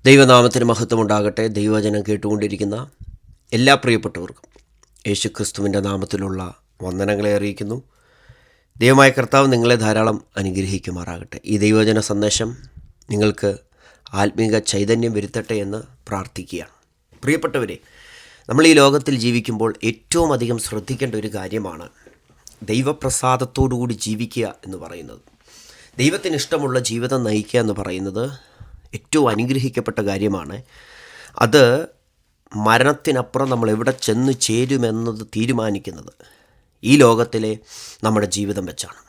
ദൈവനാമത്തിന് മഹത്വമുണ്ടാകട്ടെ. ദൈവവചനം കേട്ടുകൊണ്ടിരിക്കുന്ന എല്ലാ പ്രിയപ്പെട്ടവർക്കും യേശുക്രിസ്തുവിൻ്റെ നാമത്തിലുള്ള വന്ദനങ്ങളെ അറിയിക്കുന്നു. ദൈവമായ കർത്താവ് നിങ്ങളെ ധാരാളം അനുഗ്രഹിക്കുമാറാകട്ടെ. ഈ ദൈവവചന സന്ദേശം നിങ്ങൾക്ക് ആത്മീക ചൈതന്യം വരുത്തട്ടെ എന്ന് പ്രാർത്ഥിക്കുകയാണ്. പ്രിയപ്പെട്ടവരെ, നമ്മൾ ഈ ലോകത്തിൽ ജീവിക്കുമ്പോൾ ഏറ്റവും അധികം ശ്രദ്ധിക്കേണ്ട ഒരു കാര്യമാണ് ദൈവപ്രസാദത്തോടുകൂടി ജീവിക്കുക എന്ന് പറയുന്നത്. ദൈവത്തിന് ഇഷ്ടമുള്ള ജീവിതം നയിക്കുക എന്ന് പറയുന്നത് ഏറ്റവും അനുഗ്രഹിക്കപ്പെട്ട കാര്യമാണ്. അത് മരണത്തിനപ്പുറം നമ്മൾ എവിടെ ചെന്ന് ചേരുമെന്നത് തീരുമാനിക്കുന്നത് ഈ ലോകത്തിലെ നമ്മുടെ ജീവിതം വെച്ചാണ്.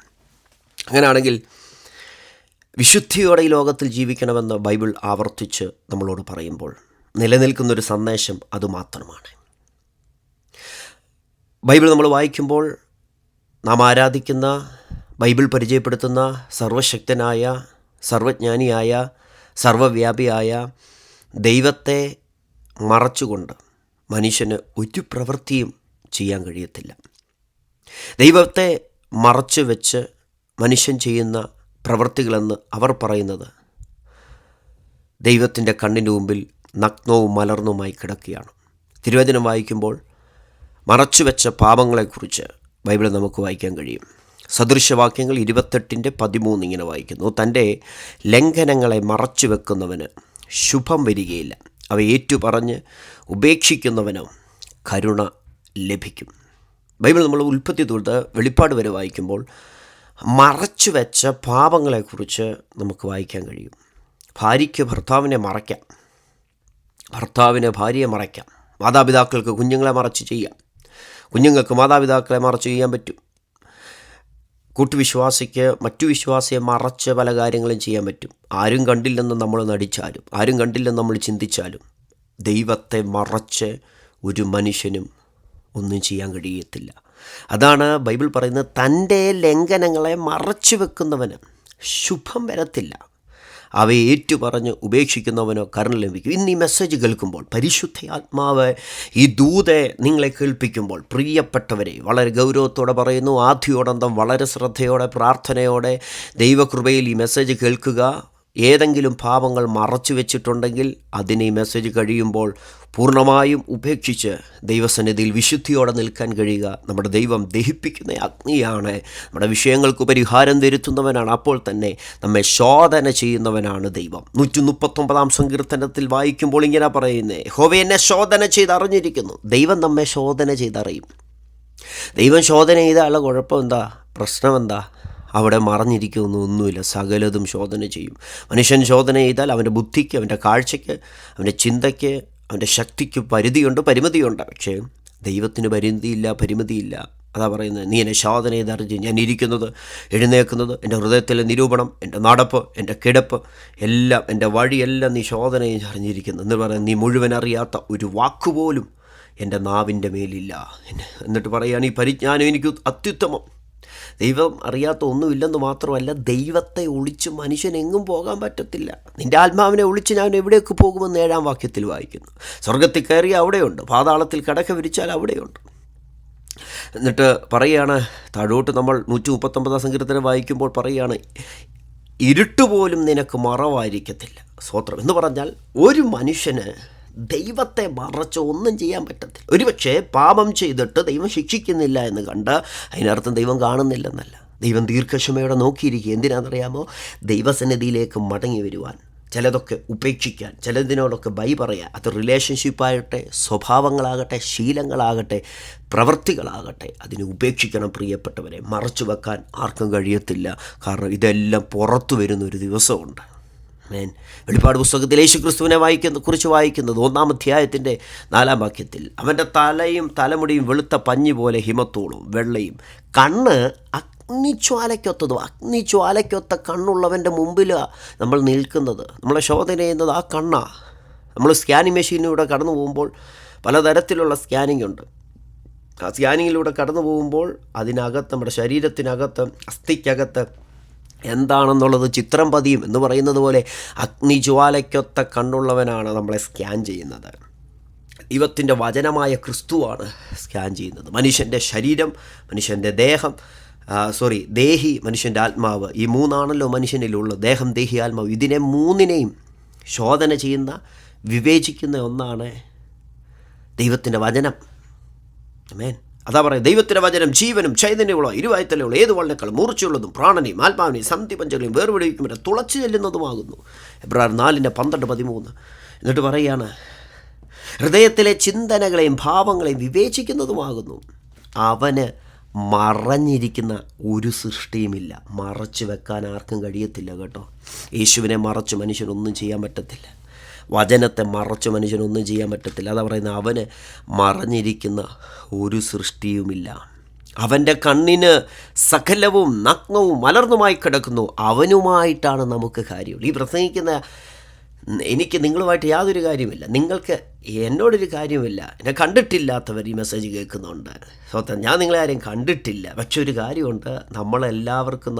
അങ്ങനെയാണെങ്കിൽ വിശുദ്ധിയോടെ ഈ ലോകത്തിൽ ജീവിക്കണമെന്ന് ബൈബിൾ ആവർത്തിച്ച് നമ്മളോട് പറയുമ്പോൾ നിലനിൽക്കുന്നൊരു സന്ദേശം അതുമാത്രമാണ്. ബൈബിൾ നമ്മൾ വായിക്കുമ്പോൾ നാം ആരാധിക്കുന്ന, ബൈബിൾ പരിചയപ്പെടുത്തുന്ന സർവശക്തനായ, സർവജ്ഞാനിയായ, സർവവ്യാപിയായ ദൈവത്തെ മറച്ചുകൊണ്ട് മനുഷ്യന് ഒരു പ്രവൃത്തിയും ചെയ്യാൻ കഴിയത്തില്ല. ദൈവത്തെ മറച്ചു വെച്ച് മനുഷ്യൻ ചെയ്യുന്ന പ്രവൃത്തികളെന്ന് അവർ പറയുന്നത് ദൈവത്തിൻ്റെ കണ്ണിന് മുമ്പിൽ നഗ്നവും മലർന്നുമായി കിടക്കുകയാണ്. തിരുവചനം വായിക്കുമ്പോൾ മറച്ചുവെച്ച പാപങ്ങളെക്കുറിച്ച് ബൈബിളിൽ നമുക്ക് വായിക്കാൻ കഴിയും. സദൃശവാക്യങ്ങൾ 28:13 ഇങ്ങനെ വായിക്കുന്നു: തൻ്റെ ലംഘനങ്ങളെ മറച്ചു വെക്കുന്നവന് ശുഭം വരികയില്ല, അവ ഏറ്റുപറഞ്ഞ് ഉപേക്ഷിക്കുന്നവനോ കരുണ ലഭിക്കും. ബൈബിൾ നമ്മൾ ഉൽപ്പത്തി തൊട്ട് വെളിപ്പാട് വരെ വായിക്കുമ്പോൾ മറച്ചു വെച്ച പാപങ്ങളെക്കുറിച്ച് നമുക്ക് വായിക്കാൻ കഴിയും. ഭാര്യയ്ക്ക് ഭർത്താവിനെ മറയ്ക്കാം, ഭർത്താവിന് ഭാര്യയെ മറയ്ക്കാം, മാതാപിതാക്കൾക്ക് കുഞ്ഞുങ്ങളെ മറച്ച് ചെയ്യാം, കുഞ്ഞുങ്ങൾക്ക് മാതാപിതാക്കളെ മറച്ച് ചെയ്യാൻ പറ്റും. കൂട്ടുവിശ്വാസിക്ക് മറ്റു വിശ്വാസിയെ മറച്ച് പല കാര്യങ്ങളും ചെയ്യാൻ പറ്റും. ആരും കണ്ടില്ലെന്ന് നമ്മൾ നടിച്ചാലും, ആരും കണ്ടില്ലെന്ന് നമ്മൾ ചിന്തിച്ചാലും, ദൈവത്തെ മറച്ച് ഒരു മനുഷ്യനും ഒന്നും ചെയ്യാൻ കഴിയത്തില്ല. അതാണ് ബൈബിൾ പറയുന്നത്, തൻ്റെ ലംഘനങ്ങളെ മറച്ചു വെക്കുന്നവന് ശുഭം വരത്തില്ല, അവയെ ഏറ്റുപറഞ്ഞ് ഉപേക്ഷിക്കുന്നവനോ കരുണ ലഭിക്കും. ഇന്ന് ഈ മെസ്സേജ് കേൾക്കുമ്പോൾ പരിശുദ്ധ ആത്മാവ് ഈ ദൂതെ നിങ്ങളെ കേൾപ്പിക്കുമ്പോൾ, പ്രിയപ്പെട്ടവരെ, വളരെ ഗൗരവത്തോടെ പറയുന്നു, ആദ്യോടന്തം വളരെ ശ്രദ്ധയോടെ പ്രാർത്ഥനയോടെ ദൈവകൃപയിൽ ഈ മെസ്സേജ് കേൾക്കുക. ഏതെങ്കിലും പാപങ്ങൾ മറച്ചു വെച്ചിട്ടുണ്ടെങ്കിൽ അതിന് ഈ മെസ്സേജ് കഴിയുമ്പോൾ പൂർണ്ണമായും ഉപേക്ഷിച്ച് ദൈവസന്നിധിയിൽ വിശുദ്ധിയോടെ നിൽക്കാൻ കഴിയുക. നമ്മുടെ ദൈവം ദഹിപ്പിക്കുന്ന അഗ്നിയാണ്, നമ്മുടെ വിഷയങ്ങൾക്ക് പരിഹാരം വരുത്തുന്നവനാണ്, അപ്പോൾ തന്നെ നമ്മെ ശോധന ചെയ്യുന്നവനാണ് ദൈവം. 139 സങ്കീർത്തനത്തിൽ വായിക്കുമ്പോൾ ഇങ്ങനെ പറയുന്നത്: യഹോവ എന്നെ ശോധന ചെയ്തറിഞ്ഞിരിക്കുന്നു. ദൈവം നമ്മെ ശോധന ചെയ്തറിയും. ദൈവം ശോധന ചെയ്താലുള്ള കുഴപ്പം എന്താ, പ്രശ്നം എന്താ? അവിടെ മറഞ്ഞിരിക്കുന്നൊന്നുമില്ല, സകലതും ശോധന ചെയ്യും. മനുഷ്യൻ ശോധന ചെയ്താൽ അവൻ്റെ ബുദ്ധിക്ക്, അവൻ്റെ കാഴ്ചയ്ക്ക്, അവൻ്റെ ചിന്തയ്ക്ക്, അവൻ്റെ ശക്തിക്ക് പരിമിതിയുണ്ട്. പക്ഷേ ദൈവത്തിന് പരിമിതിയില്ല, പരിമിതിയില്ല. അതാ പറയുന്നത്, നീ എന്നെ ശോധന ചെയ്തറിഞ്ഞ് ഞാൻ ഇരിക്കുന്നത്, എഴുന്നേൽക്കുന്നത്, എൻ്റെ ഹൃദയത്തിലെ നിരൂപണം, എൻ്റെ നടപ്പ്, എൻ്റെ കിടപ്പ് എല്ലാം, എൻ്റെ വഴിയെല്ലാം നീ ശോധന ചെയ്തറിഞ്ഞിരിക്കുന്നു എന്ന് പറയുന്നത്, നീ മുഴുവൻ അറിയാത്ത ഒരു വാക്കുപോലും എൻ്റെ നാവിൻ്റെ മേലില്ല. എന്നിട്ട് പറയുകയാണ്, ഈ പരിജ്ഞാനം എനിക്ക് അത്യുത്തമം. ദൈവം അറിയാത്ത ഒന്നുമില്ലെന്ന് മാത്രമല്ല, ദൈവത്തെ ഒളിച്ച് മനുഷ്യൻ എങ്ങും പോകാൻ പറ്റത്തില്ല. നിൻ്റെ ആത്മാവിനെ ഒളിച്ച് ഞാൻ എവിടേക്ക് പോകുമെന്ന് 7-ാം വാക്യത്തിൽ വായിക്കുന്നു. സ്വർഗത്തിൽ കയറിയ അവിടെയുണ്ട്, പാതാളത്തിൽ കിടക്ക വിരിച്ചാൽ അവിടെയുണ്ട്. എന്നിട്ട് പറയുകയാണ്, താഴോട്ട് നമ്മൾ 139 സങ്കീർത്തനം വായിക്കുമ്പോൾ പറയുകയാണ്, ഇരുട്ടുപോലും നിനക്ക് മറവായിരിക്കത്തില്ല. സ്തോത്രം. എന്ന് പറഞ്ഞാൽ ഒരു മനുഷ്യന് ദൈവത്തെ മറച്ച് ഒന്നും ചെയ്യാൻ പറ്റത്തില്ല. ഒരുപക്ഷെ പാപം ചെയ്തിട്ട് ദൈവം ശിക്ഷിക്കുന്നില്ല എന്ന് കണ്ട് അതിനർത്ഥം ദൈവം കാണുന്നില്ലെന്നല്ല. ദൈവം ദീർഘക്ഷമയോടെ നോക്കിയിരിക്കുക. എന്തിനാണെന്നറിയാമോ? ദൈവസന്നിധിയിലേക്ക് മടങ്ങി വരുവാൻ, ചിലതൊക്കെ ഉപേക്ഷിക്കാൻ, ചിലതിനോടൊക്കെ ബൈ പറയാൻ. അത് റിലേഷൻഷിപ്പാകട്ടെ, സ്വഭാവങ്ങളാകട്ടെ, ശീലങ്ങളാകട്ടെ, പ്രവൃത്തികളാകട്ടെ, അതിനെ ഉപേക്ഷിക്കണം. പ്രിയപ്പെട്ടവരെ, മറച്ചു വെക്കാൻ ആർക്കും കഴിയത്തില്ല. കാരണം ഇതെല്ലാം പുറത്തു വരുന്നൊരു ദിവസമുണ്ട്. വെളിപ്പാട് പുസ്തകത്തിൽ യേശുക്രിസ്തുവിനെ കുറിച്ച് വായിക്കുന്നത് 1-ാം അധ്യായത്തിൻ്റെ 4-ാം വാക്യത്തിൽ, അവൻ്റെ തലയും തലമുടിയും വെളുത്ത പഞ്ഞി പോലെ ഹിമത്തോളും വെള്ളയും, കണ്ണ് അഗ്നിജ്വാലയ്ക്കൊത്തതും. അഗ്നിജ്വാലയ്ക്കൊത്ത കണ്ണുള്ളവൻ്റെ മുമ്പിലാണ് നമ്മൾ നിൽക്കുന്നത്. നമ്മളെ ശോധന ചെയ്യുന്നത് ആ കണ്ണാണ്. നമ്മൾ സ്കാനിങ് മെഷീനിലൂടെ കടന്നു പോകുമ്പോൾ പലതരത്തിലുള്ള സ്കാനിങ് ഉണ്ട്. ആ സ്കാനിങ്ങിലൂടെ കടന്നു പോകുമ്പോൾ അതിനകത്ത്, നമ്മുടെ ശരീരത്തിനകത്ത്, അസ്ഥിക്കകത്ത് എന്താണെന്നുള്ളത് ചിത്രം പതിയും എന്ന് പറയുന്നത് പോലെ അഗ്നിജ്വാലയ്ക്കൊത്ത കണ്ണുള്ളവനാണ് നമ്മളെ സ്കാൻ ചെയ്യുന്നത്. ദൈവത്തിൻ്റെ വചനമായ ക്രിസ്തുവാണ് സ്കാൻ ചെയ്യുന്നത്. മനുഷ്യൻ്റെ ശരീരം, മനുഷ്യൻ്റെ ദേഹം, ദേഹി, മനുഷ്യൻ്റെ ആത്മാവ്, ഈ മൂന്നാണല്ലോ മനുഷ്യനിലുള്ളത്. ദേഹം, ദേഹി, ആത്മാവ്. ഇതിനെ മൂന്നിനെയും ശോധന ചെയ്യുന്ന, വിവേചിക്കുന്ന ഒന്നാണ് ദൈവത്തിൻ്റെ വചനം. ആമേൻ. അതാ പറയുക, ദൈവത്തിൻ്റെ വചനം ജീവനും ചൈതന്യമുള്ള ഇരുവായ്ത്തലയുള്ള ഏത് വള്ളക്കളും മൂർച്ചയുള്ളതും പ്രാണനെയും ആത്മാവിനെയും സന്ധിപഞ്ചകളെയും വേർപിടിക്കും വരെ തുളച്ചു ചെല്ലുന്നതുമാകുന്നു. എബ്രായർ 4:12-13. എന്നിട്ട് പറയുകയാണ്, ഹൃദയത്തിലെ ചിന്തനകളെയും ഭാവങ്ങളെയും വിവേചിക്കുന്നതുമാകുന്നു. അവന് മറഞ്ഞിരിക്കുന്ന ഒരു സൃഷ്ടിയുമില്ല. മറച്ചു വെക്കാൻ ആർക്കും കഴിയത്തില്ല കേട്ടോ. യേശുവിനെ മറച്ച് മനുഷ്യനൊന്നും ചെയ്യാൻ പറ്റത്തില്ല. വചനത്തെ മറച്ച് മനുഷ്യനൊന്നും ചെയ്യാൻ പറ്റത്തില്ല. അതാ പറയുന്നത്, അവന് മറഞ്ഞിരിക്കുന്ന ഒരു സൃഷ്ടിയുമില്ല. അവൻ്റെ കണ്ണിന് സകലവും നഗ്നവും മലർന്നുമായി കിടക്കുന്നു. അവനുമായിട്ടാണ് നമുക്ക് കാര്യമുള്ളൂ. ഈ പ്രസംഗിക്കുന്ന എനിക്ക് നിങ്ങളുമായിട്ട് യാതൊരു കാര്യമില്ല, നിങ്ങൾക്ക് എന്നോടൊരു കാര്യമില്ല. എന്നെ കണ്ടിട്ടില്ലാത്തവർ ഈ മെസ്സേജ് കേൾക്കുന്നുണ്ട്. സ്വന്തം ഞാൻ നിങ്ങളെ ആരെയും കണ്ടിട്ടില്ല. പക്ഷെ ഒരു കാര്യമുണ്ട്,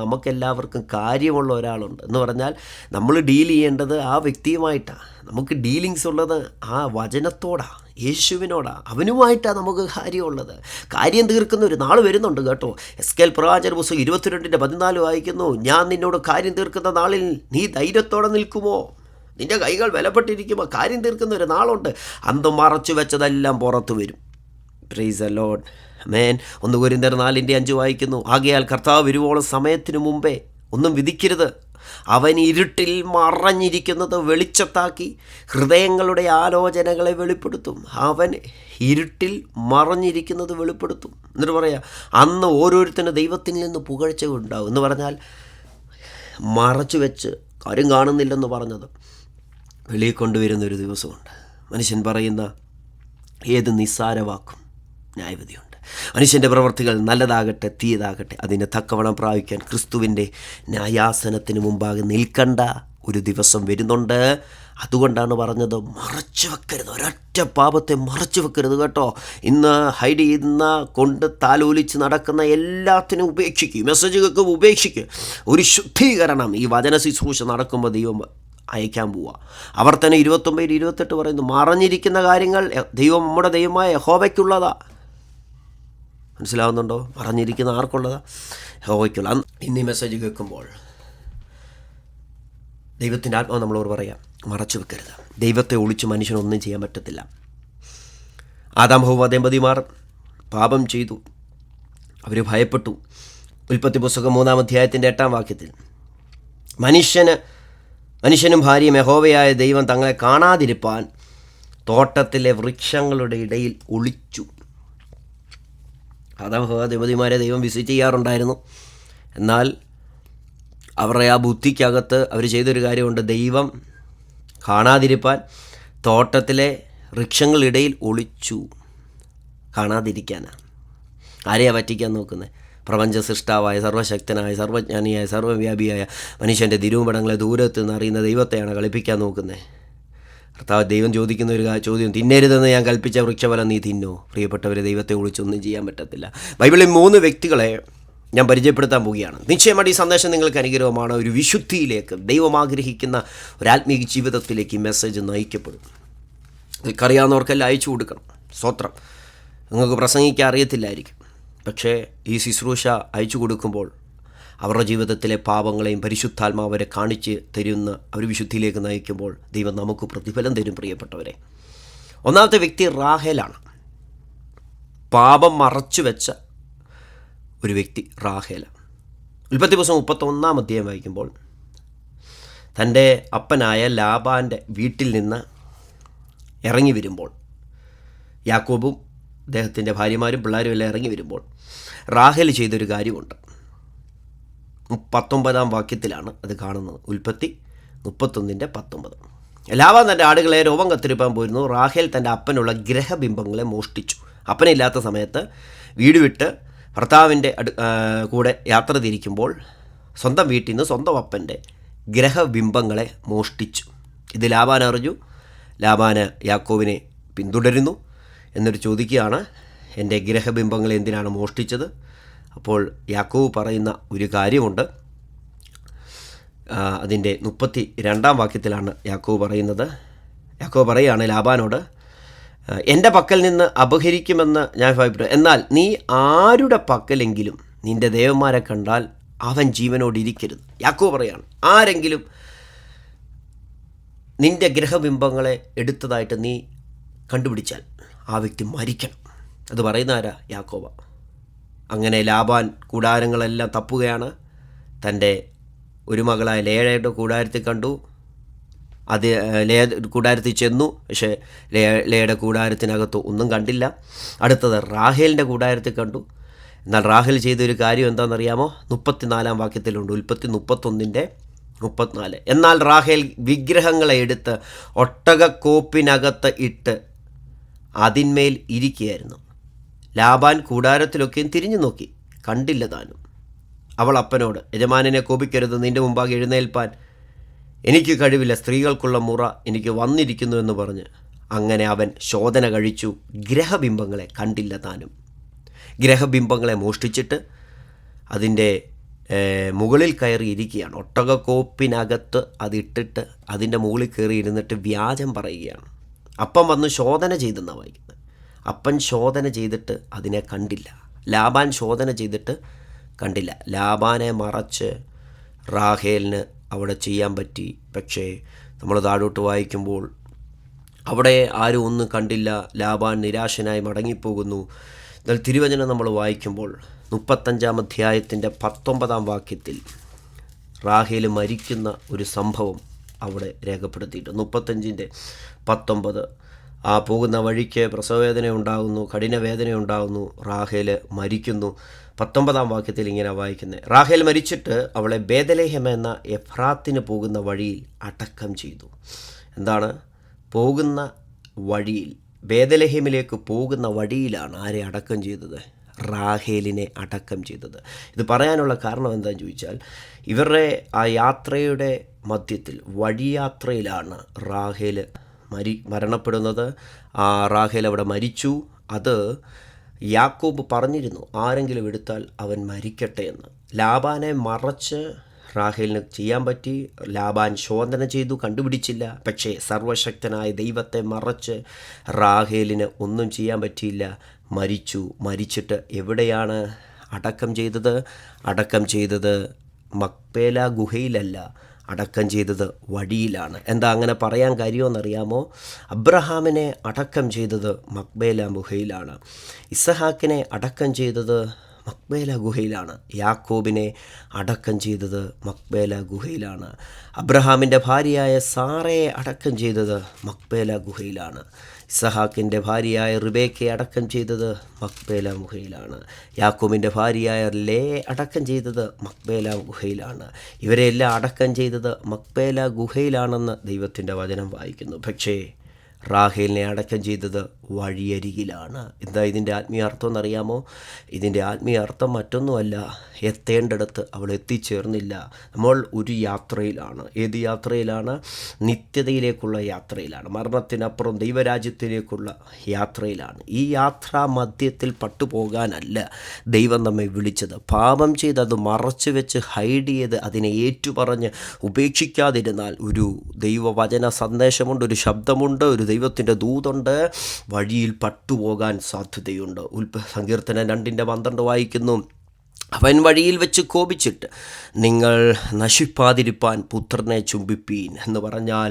നമുക്കെല്ലാവർക്കും കാര്യമുള്ള ഒരാളുണ്ട്. എന്ന് പറഞ്ഞാൽ നമ്മൾ ഡീൽ ചെയ്യേണ്ടത് ആ വ്യക്തിയുമായിട്ടാണ്. നമുക്ക് ഡീലിങ്സ് ഉള്ളത് ആ വചനത്തോടാണ്, യേശുവിനോടാണ്. അവനുമായിട്ടാണ് നമുക്ക് കാര്യമുള്ളത്. കാര്യം തീർക്കുന്ന ഒരു നാൾ വരുന്നുണ്ട് കേട്ടോ. എസ്കേൽ പ്രവാചകന്റെ പുസ്തകം 22:14 വായിക്കുന്നു, ഞാൻ നിന്നോട് കാര്യം തീർക്കുന്ന നാളിൽ നീ ധൈര്യത്തോടെ നിൽക്കുമോ? നിൻ്റെ കൈകൾ ബലപ്പെട്ടിരിക്കുമ്പോൾ കാര്യം തീർക്കുന്ന ഒരു നാളുണ്ട്. അന്ന് മറച്ചു വെച്ചതെല്ലാം പുറത്തു വരും. Praise the lord. ആമേൻ. 1 കൊരിന്ത്യർ 4:5 വായിക്കുന്നു, ആകയാൽ കർത്താവ് വരുവോളം സമയത്തിനു മുമ്പേ ഒന്നും വിധിക്കരുത്. അവൻ ഇരുട്ടിൽ മറഞ്ഞിരിക്കുന്നത് വെളിച്ചത്താക്കി ഹൃദയങ്ങളുടെ ആലോചനകളെ വെളിപ്പെടുത്തും. അവൻ ഇരുട്ടിൽ മറഞ്ഞിരിക്കുന്നത് വെളിപ്പെടുത്തും. എന്നിട്ട് പറയാം, അന്ന് ഓരോരുത്തരും ദൈവത്തിൽ നിന്ന് പുകഴ്ച ഉണ്ടാവും. എന്ന് പറഞ്ഞാൽ മറച്ചു വെച്ച് കാര്യം കാണുന്നില്ലെന്ന് പറഞ്ഞത് വെളിയിൽ കൊണ്ടുവരുന്നൊരു ദിവസമുണ്ട്. മനുഷ്യൻ പറയുന്ന ഏത് നിസ്സാര വാക്കും ന്യായവിധിയുണ്ട്. മനുഷ്യൻ്റെ പ്രവൃത്തികൾ നല്ലതാകട്ടെ തീയതാകട്ടെ അതിനെ തക്കവണ്ണം പ്രാപിക്കാൻ ക്രിസ്തുവിൻ്റെ ന്യായാസനത്തിന് മുമ്പാകെ നിൽക്കേണ്ട ഒരു ദിവസം വരുന്നുണ്ട്. അതുകൊണ്ടാണ് പറഞ്ഞത്, മറച്ചു വെക്കരുത്, ഒരൊറ്റ പാപത്തെ മറച്ചു വെക്കരുത് കേട്ടോ. ഇന്ന് ഹൈഡ് ചെയ്യുന്ന, കൊണ്ട് താലോലിച്ച് നടക്കുന്ന എല്ലാത്തിനും ഉപേക്ഷിക്കുക. മെസ്സേജ് കേൾക്കുമ്പോൾ ഉപേക്ഷിക്കുക. ഒരു ശുദ്ധീകരണം ഈ വചന ശുശ്രൂഷ നടക്കുമ്പോൾ ദൈവം അയക്കാൻ പോവുക. അവർ തന്നെ 29-28 പറയുന്നു, മറഞ്ഞിരിക്കുന്ന കാര്യങ്ങൾ ദൈവം, നമ്മുടെ ദൈവമായ യഹോവയ്ക്കുള്ളതാ. മനസ്സിലാവുന്നുണ്ടോ? മറഞ്ഞിരിക്കുന്ന ആർക്കുള്ളതാ? യഹോവയ്ക്കുള്ള. ഇന്ന് ഈ മെസ്സേജ് കേൾക്കുമ്പോൾ ദൈവത്തിൻ്റെ ആത്മാവ് നമ്മളോട് പറയാം, മറച്ചു വെക്കരുത്. ദൈവത്തെ ഒളിച്ച് മനുഷ്യനൊന്നും ചെയ്യാൻ പറ്റത്തില്ല. ആദാം ഹവ്വ ദമ്പതിമാർ പാപം ചെയ്തു, അവർ ഭയപ്പെട്ടു. ഉൽപ്പത്തി പുസ്തകം 3-ാം അധ്യായത്തിൻ്റെ 8-ാം വാക്യത്തിൽ മനുഷ്യനും ഭാര്യയും യഹോവയായ ദൈവം തങ്ങളെ കാണാതിരിപ്പാൻ തോട്ടത്തിലെ വൃക്ഷങ്ങളുടെ ഇടയിൽ ഒളിച്ചു. ആദാം ഹവ്വ ദമ്പതിമാരെ ദൈവം വിസിറ്റ് ചെയ്യാറുണ്ടായിരുന്നു. എന്നാൽ അവരുടെ ആ ബുദ്ധിക്കകത്ത് അവർ ചെയ്തൊരു കാര്യമുണ്ട്. ദൈവം കാണാതിരിപ്പാൻ തോട്ടത്തിലെ വൃക്ഷങ്ങളിടയിൽ ഒളിച്ചു. കാണാതിരിക്കാനാണ്. ആരെയാണ് പറ്റിക്കാൻ നോക്കുന്നത്? പ്രപഞ്ച സൃഷ്ടാവായ, സർവശക്തനായ, സർവജ്ഞാനിയായ, സർവ്വവ്യാപിയായ മനുഷ്യൻ്റെ തിരുവുപടങ്ങളെ ദൂരത്ത് നിന്ന് അറിയുന്ന ദൈവത്തെയാണ് കളിപ്പിക്കാൻ നോക്കുന്നത്. കർത്താവ് ദൈവം ചോദിക്കുന്ന ഒരു ചോദ്യം, തിന്നരുതെന്ന് ഞാൻ കൽപ്പിച്ച വൃക്ഷഫലം നീ തിന്നോ? പ്രിയപ്പെട്ടവരെ, ദൈവത്തെ ഒളിച്ചൊന്നും ചെയ്യാൻ പറ്റത്തില്ല. ബൈബിളിൽ 3 വ്യക്തികളെ ഞാൻ പരിചയപ്പെടുത്താൻ പോവുകയാണ്. നിശ്ചയമായിട്ട് ഈ സന്ദേശം നിങ്ങൾക്ക് അനുഗ്രഹമാണ്. ഒരു വിശുദ്ധിയിലേക്ക്, ദൈവം ആഗ്രഹിക്കുന്ന ഒരു ആത്മീയ ജീവിതത്തിലേക്ക് ഈ മെസ്സേജ് നയിക്കപ്പെടും. നിങ്ങൾക്കറിയാവുന്നവർക്കെല്ലാം അയച്ചു കൊടുക്കണം. സ്തോത്രം. നിങ്ങൾക്ക് പ്രസംഗിക്കാൻ അറിയത്തില്ലായിരിക്കും, പക്ഷേ ഈ ശുശ്രൂഷ അയച്ചു കൊടുക്കുമ്പോൾ അവരുടെ ജീവിതത്തിലെ പാപങ്ങളെയും പരിശുദ്ധാത്മാവ് അവരെ കാണിച്ച് തരുന്ന ഒരു വിശുദ്ധിയിലേക്ക് നയിക്കുമ്പോൾ ദൈവം നമുക്ക് പ്രതിഫലം തരും. പ്രിയപ്പെട്ടവരെ, ഒന്നാമത്തെ വ്യക്തി റാഹേലാണ്. പാപം മറച്ചു വെച്ച ഒരു വ്യക്തി റാഹേലാണ്. ഉൽപ്പത്തി പുസ്തകം 31-ാം അധ്യായം വായിക്കുമ്പോൾ തൻ്റെ അപ്പനായ ലാബാൻ്റെ വീട്ടിൽ നിന്ന് ഇറങ്ങി വരുമ്പോൾ, യാക്കോബും അദ്ദേഹത്തിൻ്റെ ഭാര്യമാരും പിള്ളേരും എല്ലാം ഇറങ്ങി വരുമ്പോൾ റാഹേൽ ചെയ്തൊരു കാര്യമുണ്ട്. 19-ാം വാക്യത്തിലാണ് അത് കാണുന്നത്. ഉൽപ്പത്തി 31:19. ലാബാൻ തൻ്റെ ആടുകളെ രോമം കത്തിരിപ്പാൻ പോയിരുന്നു. റാഹേൽ തൻ്റെ അപ്പനുള്ള ഗ്രഹബിംബങ്ങളെ മോഷ്ടിച്ചു. അപ്പനില്ലാത്ത സമയത്ത് വീട് വിട്ട് ഭർത്താവിൻ്റെ കൂടെ യാത്ര തിരിക്കുമ്പോൾ സ്വന്തം വീട്ടിൽ നിന്ന് സ്വന്തം അപ്പൻ്റെ ഗ്രഹബിംബങ്ങളെ മോഷ്ടിച്ചു. ഇത് ലാബാൻ അറിഞ്ഞു. ലാബാന് യാക്കോബിനെ പിന്തുടരുന്നു. എന്നൊരു ചോദിക്കുകയാണ്, എൻ്റെ ഗ്രഹബിംബങ്ങളെ എന്തിനാണ് മോഷ്ടിച്ചത്? അപ്പോൾ യാക്കോബ് പറയുന്ന ഒരു കാര്യമുണ്ട്. അതിൻ്റെ 32-ാം വാക്യത്തിലാണ് യാക്കോബ് പറയുന്നത്. യാക്കോബ് പറയുകയാണ് ലാബാനോട്, എൻ്റെ പക്കൽ നിന്ന് അപഹരിക്കുമെന്ന് ഞാൻ ഭയപ്പെട്ടു. എന്നാൽ നീ ആരുടെ പക്കലെങ്കിലും നിൻ്റെ ദേവന്മാരെ കണ്ടാൽ അവൻ ജീവനോടിരിക്കരുത്. യാക്കോബ് പറയാണ്, ആരെങ്കിലും നിൻ്റെ ഗ്രഹബിംബങ്ങളെ എടുത്തതായിട്ട് നീ കണ്ടുപിടിച്ചാൽ ആ വ്യക്തി മരിക്കണം. അത് പറയുന്ന ആരാ? യാക്കോബ. അങ്ങനെ ലാബാൻ കൂടാരങ്ങളെല്ലാം തപ്പുകയാണ്. തൻ്റെ ഒരു മകളായ ലേയയുടെ കൂടാരത്തിൽ കണ്ടു. അത് കൂടാരത്തിൽ ചെന്നു. പക്ഷേ ലേയുടെ കൂടാരത്തിനകത്ത് ഒന്നും കണ്ടില്ല. അടുത്തത് റാഹേലിൻ്റെ കൂടാരത്തിൽ കണ്ടു. എന്നാൽ റാഹേൽ ചെയ്തൊരു കാര്യം എന്താണെന്നറിയാമോ? 34 വാക്യത്തിലുണ്ട്. ഉൽപ്പത്തി 31:34. എന്നാൽ റാഹേൽ വിഗ്രഹങ്ങളെ എടുത്ത് ഒട്ടകക്കോപ്പിനകത്ത് ഇട്ട് അതിന്മേൽ ഇരിക്കുകയായിരുന്നു. ലാബാൻ കൂടാരത്തിലൊക്കെയും തിരിഞ്ഞു നോക്കി, കണ്ടില്ല താനും. അവൾ അപ്പനോട്, യജമാനനെ കോപിക്കരുത്, നിൻ്റെ മുമ്പാകെ എഴുന്നേൽപ്പാൻ എനിക്ക് കഴിവില്ല, സ്ത്രീകൾക്കുള്ള മുറ എനിക്ക് വന്നിരിക്കുന്നു എന്ന് പറഞ്ഞ് അങ്ങനെ അവൻ ശോധന കഴിച്ചു, ഗ്രഹബിംബങ്ങളെ കണ്ടില്ല താനും. ഗ്രഹബിംബങ്ങളെ മോഷ്ടിച്ചിട്ട് അതിൻ്റെ മുകളിൽ കയറി ഇരിക്കുകയാണ്. ഒട്ടകക്കോപ്പിനകത്ത് അതിട്ടിട്ട് അതിൻ്റെ മുകളിൽ കയറി ഇരുന്നിട്ട് വ്യാജം പറയുകയാണ്. അപ്പം വന്ന് ശോധന ചെയ്തെന്നാണ് വായിക്കുന്നത്. അപ്പൻ ശോധന ചെയ്തിട്ട് അതിനെ കണ്ടില്ല. ലാബാൻ ശോധന ചെയ്തിട്ട് കണ്ടില്ല. ലാബാനെ മറച്ച് റാഹേലിന് അവിടെ ചെയ്യാൻ പറ്റി. പക്ഷേ നമ്മൾ താഴോട്ട് വായിക്കുമ്പോൾ അവിടെ ആരും ഒന്നും കണ്ടില്ല. ലാബാൻ നിരാശനായി മടങ്ങിപ്പോകുന്നു. എന്നാൽ തിരുവചനം നമ്മൾ വായിക്കുമ്പോൾ 35 അധ്യായത്തിൻ്റെ 19 വാക്യത്തിൽ റാഹേൽ മരിക്കുന്ന ഒരു സംഭവം അവിടെ രേഖപ്പെടുത്തിയിട്ടുണ്ട്. 35:19. ആ പോകുന്ന വഴിക്ക് പ്രസവവേദന ഉണ്ടാകുന്നു, കഠിനവേദന ഉണ്ടാകുന്നു, റാഹേൽ മരിക്കുന്നു. 19 വാക്യത്തിൽ ഇങ്ങനെ വായിക്കുന്നത്, റാഹേൽ മരിച്ചിട്ട് അവളെ ബേദലേഹം എന്ന എഫ്രാത്തിന് പോകുന്ന വഴിയിൽ അടക്കം ചെയ്തു. എന്താണ് പോകുന്ന വഴിയിൽ? ബേദലേഹമിലേക്ക് പോകുന്ന വഴിയിലാണ് ആരെ അടക്കം ചെയ്തത്? റാഹേലിനെ അടക്കം ചെയ്തത്. ഇത് പറയാനുള്ള കാരണം എന്താണെന്ന് ചോദിച്ചാൽ, ഇവരുടെ ആ യാത്രയുടെ മധ്യത്തിൽ വഴിയാത്രയിലാണ് റാഹേൽ മരണപ്പെടുന്നത്. റാഹേൽ അവിടെ മരിച്ചു. അത് യാക്കോബ് പറഞ്ഞിരുന്നു, ആരെങ്കിലും എടുത്താൽ അവൻ മരിക്കട്ടെ എന്ന്. ലാബാനെ മറച്ച് റാഹേലിന് ചെയ്യാൻ പറ്റി. ലാബാൻ ശോധന ചെയ്തു, കണ്ടുപിടിച്ചില്ല. പക്ഷേ സർവശക്തനായ ദൈവത്തെ മറച്ച് റാഹേലിന് ഒന്നും ചെയ്യാൻ പറ്റിയില്ല, മരിച്ചു. മരിച്ചിട്ട് എവിടെയാണ് അടക്കം ചെയ്തത്? അടക്കം ചെയ്തത് മക്പേല ഗുഹയിലല്ല, അടക്കം ചെയ്തത് വഴിയിലാണ്. എന്താ അങ്ങനെ പറയാൻ കാര്യമെന്നറിയാമോ? അബ്രഹാമിനെ അടക്കം ചെയ്തത് മക്പേല ഗുഹയിലാണ്. ഇസഹാക്കിനെ അടക്കം ചെയ്തത് മക്പേല ഗുഹയിലാണ്. യാക്കോബിനെ അടക്കം ചെയ്തത് മക്പേല ഗുഹയിലാണ്. അബ്രഹാമിൻ്റെ ഭാര്യയായ സാറയെ അടക്കം ചെയ്തത് മക്പേല ഗുഹയിലാണ്. ഇസഹാക്കിൻ്റെ ഭാര്യയായ റിബേക്കയെ അടക്കം ചെയ്തത് മക്പേല ഗുഹയിലാണ്. യാക്കോബിൻ്റെ ഭാര്യയായ ലേയെ അടക്കം ചെയ്തത് മക്പേല ഗുഹയിലാണ്. ഇവരെല്ലാം അടക്കം ചെയ്തത് മക്പേല ഗുഹയിലാണെന്ന് ദൈവത്തിൻ്റെ വചനം വായിക്കുന്നു. പക്ഷേ റാഹേലിനെ അടക്കം ചെയ്തത് വഴിയരികിലാണ്. എന്താ ഇതിൻ്റെ ആത്മീയ അർത്ഥം എന്നറിയാമോ? ഇതിൻ്റെ ആത്മീയ അർത്ഥം മറ്റൊന്നുമല്ല, എത്തേണ്ടിടത്ത് അവൾ എത്തിച്ചേർന്നില്ല. നമ്മൾ ഒരു യാത്രയിലാണ്. ഏത് യാത്രയിലാണ്? നിത്യതയിലേക്കുള്ള യാത്രയിലാണ്. മരണത്തിനപ്പുറം ദൈവരാജ്യത്തിലേക്കുള്ള യാത്രയിലാണ്. ഈ യാത്രാ മധ്യത്തിൽ പട്ടുപോകാനല്ല ദൈവം നമ്മെ വിളിച്ചത്. പാപം ചെയ്ത് അത് മറച്ചു വെച്ച് ഹൈഡ് ചെയ്ത് അതിനെ ഏറ്റുപറഞ്ഞ് ഉപേക്ഷിക്കാതിരുന്നാൽ ഒരു ദൈവവചന സന്ദേശമുണ്ട്, ഒരു ശബ്ദമുണ്ട്, ഒരു ദൈവത്തിൻ്റെ ദൂതുണ്ട്, വഴിയിൽ പട്ടുപോകാൻ സാധ്യതയുണ്ട്. സങ്കീർത്തനം 2:12 വായിക്കുന്നു, അവൻ വഴിയിൽ വെച്ച് കോപിച്ചിട്ട് നിങ്ങൾ നശിപ്പാതിരിപ്പാൻ പുത്രനെ ചുംബിപ്പീൻ എന്ന് പറഞ്ഞാൽ,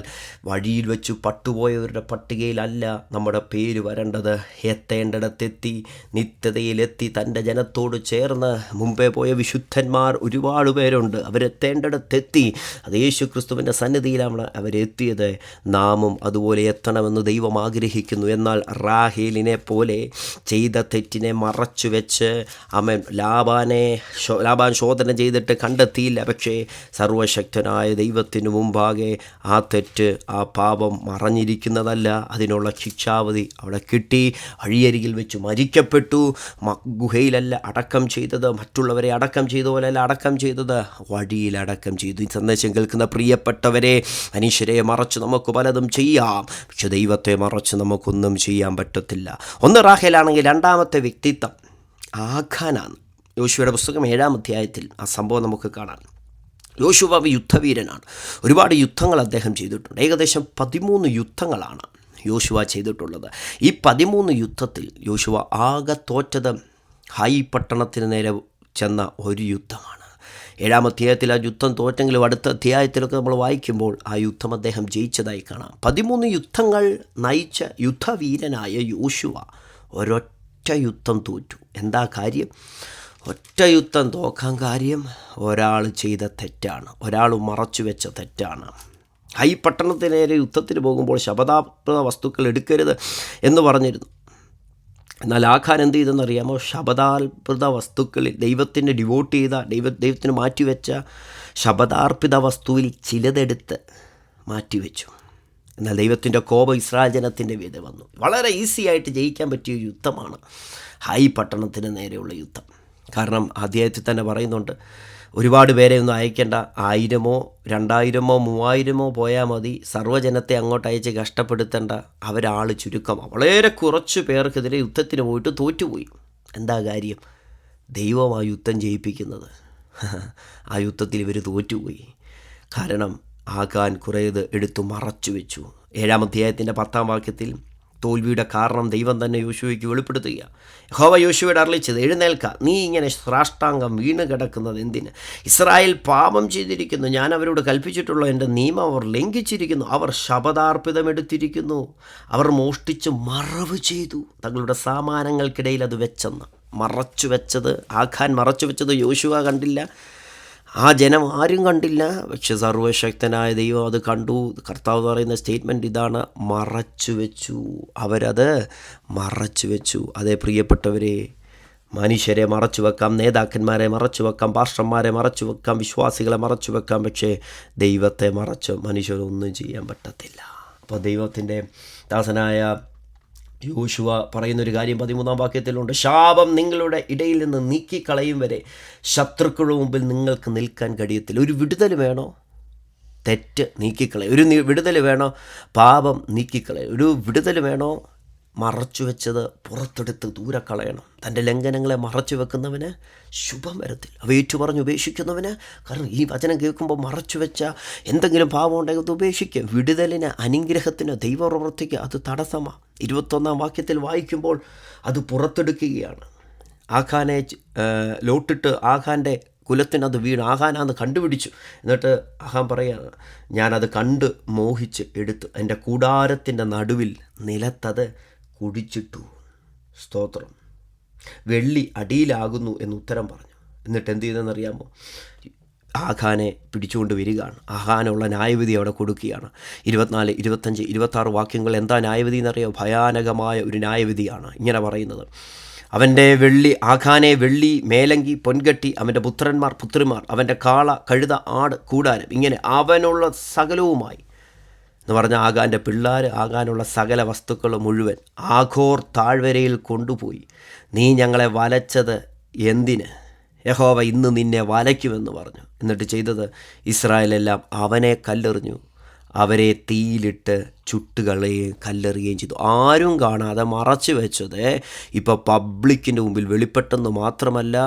വഴിയിൽ വെച്ച് പട്ടുപോയവരുടെ പട്ടികയിലല്ല നമ്മുടെ പേര് വരേണ്ടത്. എത്തേണ്ടിടത്തെത്തി, നിത്യതയിലെത്തി, തൻ്റെ ജനത്തോട് ചേർന്ന് മുമ്പേ പോയ വിശുദ്ധന്മാർ ഒരുപാട് പേരുണ്ട്. അവരെത്തേണ്ടിടത്തെത്തി. അത് യേശു ക്രിസ്തുവിൻ്റെ സന്നിധിയിലാണ് അവരെത്തിയത്. നാമും അതുപോലെ എത്തണമെന്ന് ദൈവം ആഗ്രഹിക്കുന്നു. എന്നാൽ റാഹേലിനെ പോലെ ചെയ്ത തെറ്റിനെ മറച്ചു വെച്ച് ലാബാൻ ശോധന ചെയ്തിട്ട് കണ്ടെത്തിയില്ല. പക്ഷേ സർവശക്തനായ ദൈവത്തിനു മുമ്പാകെ ആ തെറ്റ്, ആ പാപം മറഞ്ഞിരിക്കുന്നതല്ല. അതിനുള്ള ശിക്ഷാവധി അവിടെ കിട്ടി. വഴിയരികിൽ വെച്ച് മരിക്കപ്പെട്ടു. ഗുഹയിലല്ല അടക്കം ചെയ്തത്, മറ്റുള്ളവരെ അടക്കം ചെയ്ത പോലെയല്ല അടക്കം ചെയ്തത്, വഴിയിൽ അടക്കം ചെയ്തു. ഈ സന്ദേശം കേൾക്കുന്ന പ്രിയപ്പെട്ടവരെ, മനുഷ്യരെ മറച്ച് നമുക്ക് പലതും ചെയ്യാം, പക്ഷെ ദൈവത്തെ മറച്ച് നമുക്കൊന്നും ചെയ്യാൻ പറ്റത്തില്ല. ഒന്ന് റാഹേലാണെങ്കിൽ രണ്ടാമത്തെ വ്യക്തിത്വം ആഖാനാണ്. യോശുവയുടെ പുസ്തകം 7 അധ്യായത്തിൽ ആ സംഭവം നമുക്ക് കാണാം. യോശുവ യുദ്ധവീരനാണ്. ഒരുപാട് യുദ്ധങ്ങൾ അദ്ദേഹം ചെയ്തിട്ടുണ്ട്. ഏകദേശം 13 യുദ്ധങ്ങളാണ് യോശുവ ചെയ്തിട്ടുള്ളത്. ഈ 13 യുദ്ധത്തിൽ യോശുവ ആകെ തോറ്റത് ഹായി പട്ടണത്തിന് നേരെ ചെന്ന ഒരു യുദ്ധമാണ്. 7-ാം അധ്യായത്തിൽ ആ യുദ്ധം തോറ്റെങ്കിലും അടുത്ത അധ്യായത്തിലൊക്കെ നമ്മൾ വായിക്കുമ്പോൾ ആ യുദ്ധം അദ്ദേഹം ജയിച്ചതായി കാണാം. 13 യുദ്ധങ്ങൾ നയിച്ച യുദ്ധവീരനായ യോശുവ ഒരൊറ്റ യുദ്ധം തോറ്റു. എന്താ കാര്യം? ഒറ്റ യുദ്ധം തോക്കാൻ കാര്യം ഒരാൾ ചെയ്ത തെറ്റാണ്, ഒരാൾ മറച്ചു വെച്ച തെറ്റാണ്. ഈ പട്ടണത്തിന് നേരെ യുദ്ധത്തിന് പോകുമ്പോൾ ശപഥാർപ്പിത വസ്തുക്കൾ എടുക്കരുത് എന്ന് പറഞ്ഞിരുന്നു. എന്നാൽ ആഖാൻ എന്ത് ചെയ്തെന്നറിയാമോ? ശപഥാർപ്പിത വസ്തുക്കളിൽ ദൈവത്തിന് ഡിവോട്ട് ചെയ്ത ദൈവത്തിന് മാറ്റിവെച്ച ശപഥാർപ്പിത വസ്തുവിൽ ചിലതെടുത്ത് മാറ്റിവെച്ചു. എന്നാൽ ദൈവത്തിൻ്റെ കോപം ഇസ്രായേൽ ജനത്തിൻ്റെ മീതെ വന്നു. വളരെ ഈസി ആയിട്ട് ജയിക്കാൻ പറ്റിയ യുദ്ധമാണ് ഹായി പട്ടണത്തിന് നേരെയുള്ള യുദ്ധം. കാരണം അധ്യായത്തിൽ തന്നെ പറയുന്നുണ്ട്, ഒരുപാട് പേരെ ഒന്നും അയക്കേണ്ട, 1000-ഓ 2000-ഓ 3000-ഓ പോയാൽ മതി, സർവ്വജനത്തെ അങ്ങോട്ട് അയച്ച് കഷ്ടപ്പെടുത്തേണ്ട, അവരാൾ ചുരുക്കമാണ്. വളരെ കുറച്ച് പേർക്കെതിരെ യുദ്ധത്തിന് പോയിട്ട് തോറ്റുപോയി. എന്താ കാര്യം? ദൈവം ആ യുദ്ധം ജയിപ്പിക്കുന്നത്. ആ യുദ്ധത്തിൽ ഇവർ തോറ്റുപോയി. കാരണം ആഖാൻ കുറേത് എടുത്തു മറച്ചു വെച്ചു. 7-ാം അധ്യായത്തിൻ്റെ 10-ാം വാക്യത്തിൽ തോൽവിയുടെ കാരണം ദൈവം തന്നെ യോശുവയ്ക്ക് വെളിപ്പെടുത്തുക. യഹോവ യോശുവയോട് അരുളിച്ചത്, എഴുന്നേൽക്ക, നീ ഇങ്ങനെ സാഷ്ടാംഗം വീണ് കിടക്കുന്നത് എന്തിന്? ഇസ്രായേൽ പാപം ചെയ്തിരിക്കുന്നു, ഞാൻ അവരോട് കൽപ്പിച്ചിട്ടുള്ള എൻ്റെ നിയമം അവർ ലംഘിച്ചിരിക്കുന്നു, അവർ ശപഥാർപ്പിതമെടുത്തിരിക്കുന്നു, അവർ മോഷ്ടിച്ച് മറവ് ചെയ്തു, തങ്ങളുടെ സാമാനങ്ങൾക്കിടയിൽ അത് വെച്ചെന്ന്. മറച്ചു വെച്ചത് ആഖാൻ മറച്ചു വെച്ചത് യോശുവ കണ്ടില്ല, ആ ജനം ആരും കണ്ടില്ല. പക്ഷെ സർവശക്തനായ ദൈവം അത് കണ്ടു. കർത്താവ് പറയുന്ന സ്റ്റേറ്റ്മെൻറ്റ് ഇതാണ്, മറച്ചു വെച്ചു, അവരത് മറച്ചു വെച്ചു. അതേ പ്രിയപ്പെട്ടവരെ, മനുഷ്യരെ മറച്ചു വെക്കാം, നേതാക്കന്മാരെ മറച്ചു വെക്കാം, പാസ്റ്റർമാരെ മറച്ചു വെക്കാം, വിശ്വാസികളെ മറച്ചു വെക്കാം, പക്ഷേ ദൈവത്തെ മറച്ച് മനുഷ്യരൊന്നും ചെയ്യാൻ പറ്റത്തില്ല. അപ്പോൾ ദൈവത്തിൻ്റെ ദാസനായ യോശുവ പറയുന്നൊരു കാര്യം 13-ാം വാക്യത്തിലുണ്ട്, ശാപം നിങ്ങളുടെ ഇടയിൽ നിന്ന് നീക്കിക്കളയും വരെ ശത്രുക്കളുടെ മുമ്പിൽ നിങ്ങൾക്ക് നിൽക്കാൻ കഴിയത്തില്ല. ഒരു വിടുതൽ വേണോ? തെറ്റ് നീക്കിക്കളയും. ഒരു വിടുതൽ വേണോ? പാപം നീക്കിക്കളയും. ഒരു വിടുതൽ വേണോ? മറച്ചു വെച്ചത് പുറത്തെടുത്ത് ദൂരെ കളയണം. തൻ്റെ ലംഘനങ്ങളെ മറച്ചു വെക്കുന്നവന് ശുഭം വരത്തില്ല. അവ ഏറ്റുപറഞ്ഞ് ഉപേക്ഷിക്കുന്നവന്, കാരണം ഈ വചനം കേൾക്കുമ്പോൾ മറച്ചു വെച്ച എന്തെങ്കിലും പാപം ഉണ്ടെങ്കിൽ അത് ഉപേക്ഷിക്കുക. വിടുതലിന്, അനുഗ്രഹത്തിന്, ദൈവപ്രവൃത്തിക്ക് അത് തടസ്സമാണ്. 21-ാം വാക്യത്തിൽ വായിക്കുമ്പോൾ അത് പുറത്തെടുക്കുകയാണ്. ആഖാനെ ലോട്ടിട്ട് ആഖാൻ്റെ കുലത്തിനത് വീണ്, ആഖാനാന്ന് കണ്ടുപിടിച്ചു. എന്നിട്ട് ആഖാൻ പറയുകയാണ്, ഞാനത് കണ്ട് മോഹിച്ച് എടുത്തു, എൻ്റെ കൂടാരത്തിൻ്റെ നടുവിൽ നിലത്തത് കുടിച്ചിട്ടു. സ്തോത്രം. വെള്ളി അടിയിലാകുന്നു എന്ന് ഉത്തരം പറഞ്ഞു. എന്നിട്ട് എന്ത് ചെയ്തെന്നറിയാമോ? ആഖാനെ പിടിച്ചുകൊണ്ട് വരികയാണ്. ആഖാനുള്ള ന്യായവിധി അവിടെ കൊടുക്കുകയാണ്. 24, 25, 26 വാക്യങ്ങൾ എന്താ ന്യായവിധി എന്നറിയാമോ? ഭയാനകമായ ഒരു ന്യായവിധിയാണ്. ഇങ്ങനെ പറയുന്നത്, അവൻ്റെ ആഖാനെ വെള്ളി, മേലങ്കി, പൊൻകട്ടി, അവൻ്റെ പുത്രന്മാർ, പുത്രിമാർ, അവൻ്റെ കാള, കഴുത, ആട്, കൂടാരം, ഇങ്ങനെ അവനുള്ള സകലവുമായി എന്ന് പറഞ്ഞാൽ ആഖാൻ്റെ പിള്ളേർ, ആഖാനുള്ള സകല വസ്തുക്കൾ മുഴുവൻ ആഘോർ താഴ്വരയിൽ കൊണ്ടുപോയി. നീ ഞങ്ങളെ വലച്ചത് എന്തിന്? യഹോവ ഇന്ന് നിന്നെ വലയ്ക്കുമെന്ന് പറഞ്ഞു. എന്നിട്ട് ചെയ്തത്, ഇസ്രായേലെല്ലാം അവനെ കല്ലെറിഞ്ഞു, അവരെ തീയിലിട്ട് ചുട്ടുകളയുകയും കല്ലെറിയുകയും ചെയ്തു. ആരും കാണാതെ മറച്ചു വെച്ചത് ഇപ്പോൾ പബ്ലിക്കിൻ്റെ മുമ്പിൽ വെളിപ്പെട്ടെന്ന് മാത്രമല്ല,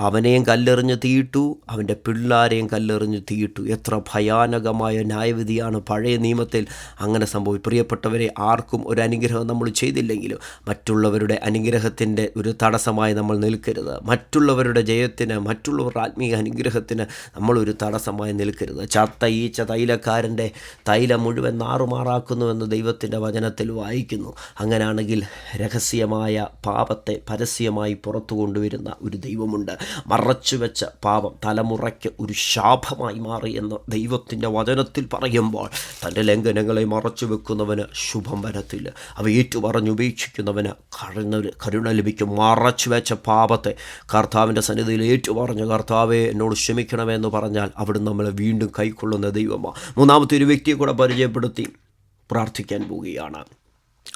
അവനെയും കല്ലെറിഞ്ഞ് തീയിട്ടു, അവൻ്റെ പിള്ളേരെയും കല്ലെറിഞ്ഞ് തീയിട്ടു. എത്ര ഭയാനകമായ ന്യായവിധിയാണ് പഴയ നിയമത്തിൽ അങ്ങനെ സംഭവിക്കും. പ്രിയപ്പെട്ടവരെ, ആർക്കും ഒരു അനുഗ്രഹം നമ്മൾ ചെയ്തില്ലെങ്കിലും മറ്റുള്ളവരുടെ അനുഗ്രഹത്തിൻ്റെ ഒരു തടസ്സമായി നമ്മൾ നിൽക്കരുത്. മറ്റുള്ളവരുടെ ജയത്തിന്, മറ്റുള്ളവരുടെ ആത്മീയ അനുഗ്രഹത്തിന് നമ്മളൊരു തടസ്സമായി നിൽക്കരുത്. ചത്ത ഈച്ച തൈലക്കാരൻ്റെ തൈലം മുഴുവൻ നാറുമാറാക്കുന്നുവെന്ന് ദൈവത്തിൻ്റെ വചനത്തിൽ വായിക്കുന്നു. അങ്ങനെയാണെങ്കിൽ രഹസ്യമായ പാപത്തെ പരസ്യമായി പുറത്തു കൊണ്ടുവരുന്ന ഒരു ദൈവമുണ്ട്. മറച്ചുവെച്ച പാപം തലമുറയ്ക്ക് ഒരു ശാപമായി മാറി എന്ന് ദൈവത്തിൻ്റെ വചനത്തിൽ പറയുമ്പോൾ, തൻ്റെ ലംഘനങ്ങളെ മറച്ചു വെക്കുന്നവന് ശുഭം വരത്തില്ല. അവ ഏറ്റുപറഞ്ഞ് ഉപേക്ഷിക്കുന്നവന് കരുണ ലഭിക്കും. മറച്ചു വെച്ച പാപത്തെ കർത്താവിൻ്റെ സന്നിധിയിൽ ഏറ്റുപറഞ്ഞ്, കർത്താവെ എന്നോട് ക്ഷമിക്കണമെന്ന് പറഞ്ഞാൽ അവിടുന്ന് നമ്മളെ വീണ്ടും കൈക്കൊള്ളുന്ന ദൈവമാണ്. മൂന്നാമത്തെ ഒരു വ്യക്തിയെ കൂടെ പരിചയപ്പെടുത്തി പ്രാർത്ഥിക്കാൻ പോവുകയാണ്.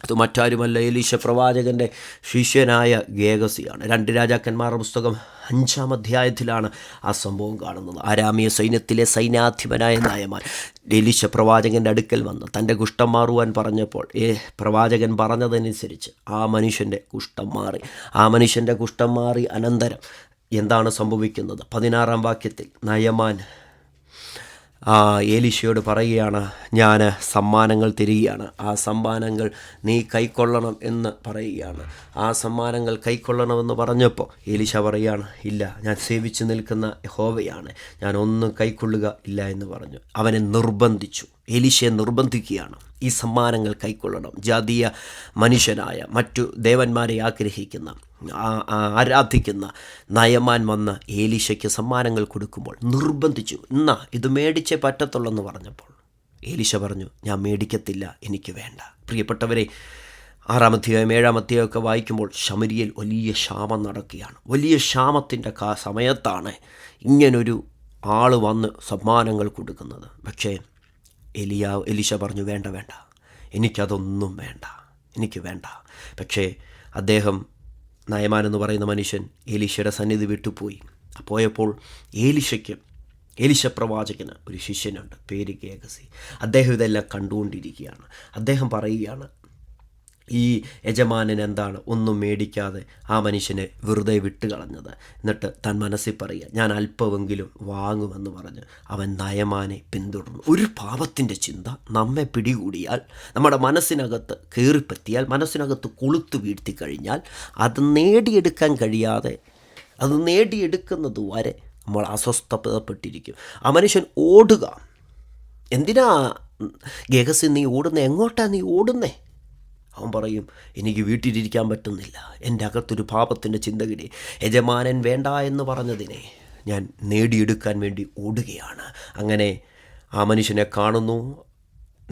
അത് മറ്റാരുമല്ല, എലീശ പ്രവാചകൻ്റെ ശിഷ്യനായ ഗേഹസിയാണ്. 2 രാജാക്കന്മാരുടെ പുസ്തകം 5-ാം അധ്യായത്തിലാണ് ആ സംഭവം കാണുന്നത്. ആരാമിയ സൈന്യത്തിലെ സൈന്യാധിപനായ നായമാൻ എലീശ പ്രവാചകൻ്റെ അടുക്കൽ വന്ന് തൻ്റെ കുഷ്ഠം മാറുവാൻ പറഞ്ഞപ്പോൾ പ്രവാചകൻ പറഞ്ഞതനുസരിച്ച് ആ മനുഷ്യൻ്റെ കുഷ്ഠം മാറി. ആ മനുഷ്യൻ്റെ കുഷ്ഠം മാറി അനന്തരം എന്താണ് സംഭവിക്കുന്നത്? 16-ാം വാക്യത്തിൽ നായമാൻ ഏലീശയോട് പറയുകയാണ്, ഞാൻ സമ്മാനങ്ങൾ തരികയാണ്, ആ സമ്മാനങ്ങൾ നീ കൈക്കൊള്ളണം എന്ന് പറയുകയാണ്. ആ സമ്മാനങ്ങൾ കൈക്കൊള്ളണമെന്ന് പറഞ്ഞപ്പോൾ ഏലീശ പറയുകയാണ്, ഇല്ല, ഞാൻ സേവിച്ച് നിൽക്കുന്ന യഹോവയാണ്, ഞാൻ ഒന്നും കൈക്കൊള്ളുക ഇല്ല എന്ന് പറഞ്ഞു. അവനെ നിർബന്ധിച്ചു. ഏലീശയെ നിർബന്ധിക്കുകയാണ്, ഈ സമ്മാനങ്ങൾ കൈക്കൊള്ളണം. ജാതീയ മനുഷ്യനായ മറ്റു ദേവന്മാരെ ആഗ്രഹിക്കുന്ന ആരാധിക്കുന്ന നയമാൻ വന്ന് ഏലീശയ്ക്ക് സമ്മാനങ്ങൾ കൊടുക്കുമ്പോൾ നിർബന്ധിച്ചു, ഇന്നാ ഇത് മേടിച്ചേ പറ്റത്തുള്ളെന്ന് പറഞ്ഞപ്പോൾ ഏലീശ പറഞ്ഞു, ഞാൻ മേടിക്കത്തില്ല, എനിക്ക് വേണ്ട. പ്രിയപ്പെട്ടവരെ, 6-ാം അധ്യായം 7-ാം അധ്യായമൊക്കെ വായിക്കുമ്പോൾ ശമരിയയിൽ വലിയ ക്ഷാമം നടക്കുകയാണ്. വലിയ ക്ഷാമത്തിൻ്റെ സമയത്താണ് ആൾ വന്ന് സമ്മാനങ്ങൾ കൊടുക്കുന്നത്. പക്ഷേ എലീശ പറഞ്ഞു, വേണ്ട, എനിക്കതൊന്നും വേണ്ട, എനിക്ക് വേണ്ട. പക്ഷേ അദ്ദേഹം, നയമാൻ എന്ന് പറയുന്ന മനുഷ്യൻ, ഏലീശയുടെ സന്നിധി വിട്ടുപോയി. പോയപ്പോൾ ഏലീശ പ്രവാചകന് ഒരു ശിഷ്യനുണ്ട്, പേര് ഗേഹസി. അദ്ദേഹം ഇതെല്ലാം കണ്ടുകൊണ്ടിരിക്കുകയാണ്. അദ്ദേഹം പറയുകയാണ്, ഈ യജമാനൻ എന്താണ് ഒന്നും മേടിക്കാതെ ആ മനുഷ്യനെ വെറുതെ വിട്ടുകളഞ്ഞത്. എന്നിട്ട് താൻ മനസ്സിൽ പറയുക, ഞാൻ അല്പമെങ്കിലും വാങ്ങുമെന്ന് പറഞ്ഞ് അവൻ നയമാനെ പിന്തുടർന്നു. ഒരു പാപത്തിൻ്റെ ചിന്ത നമ്മെ പിടികൂടിയാൽ, നമ്മുടെ മനസ്സിനകത്ത് കയറിപ്പറ്റിയാൽ, മനസ്സിനകത്ത് കൊളുത്തു വീഴ്ത്തി കഴിഞ്ഞാൽ, അത് നേടിയെടുക്കാൻ കഴിയാതെ, അത് നേടിയെടുക്കുന്നത് വരെ നമ്മൾ അസ്വസ്ഥപ്പെട്ടിരിക്കും. ആ മനുഷ്യൻ ഓടുക. എന്തിനാ ഗേഹസി നീ ഓടുന്നേ? എങ്ങോട്ടാ നീ ഓടുന്നേ? അവൻ പറയും, എനിക്ക് വീട്ടിലിരിക്കാൻ പറ്റുന്നില്ല, എൻ്റെ അകത്തൊരു പാപത്തിൻ്റെ ചിന്തകിടെ, യജമാനൻ വേണ്ട എന്ന് പറഞ്ഞതിനെ ഞാൻ നേടിയെടുക്കാൻ വേണ്ടി ഓടുകയാണ്. അങ്ങനെ ആ മനുഷ്യനെ കാണുന്നു,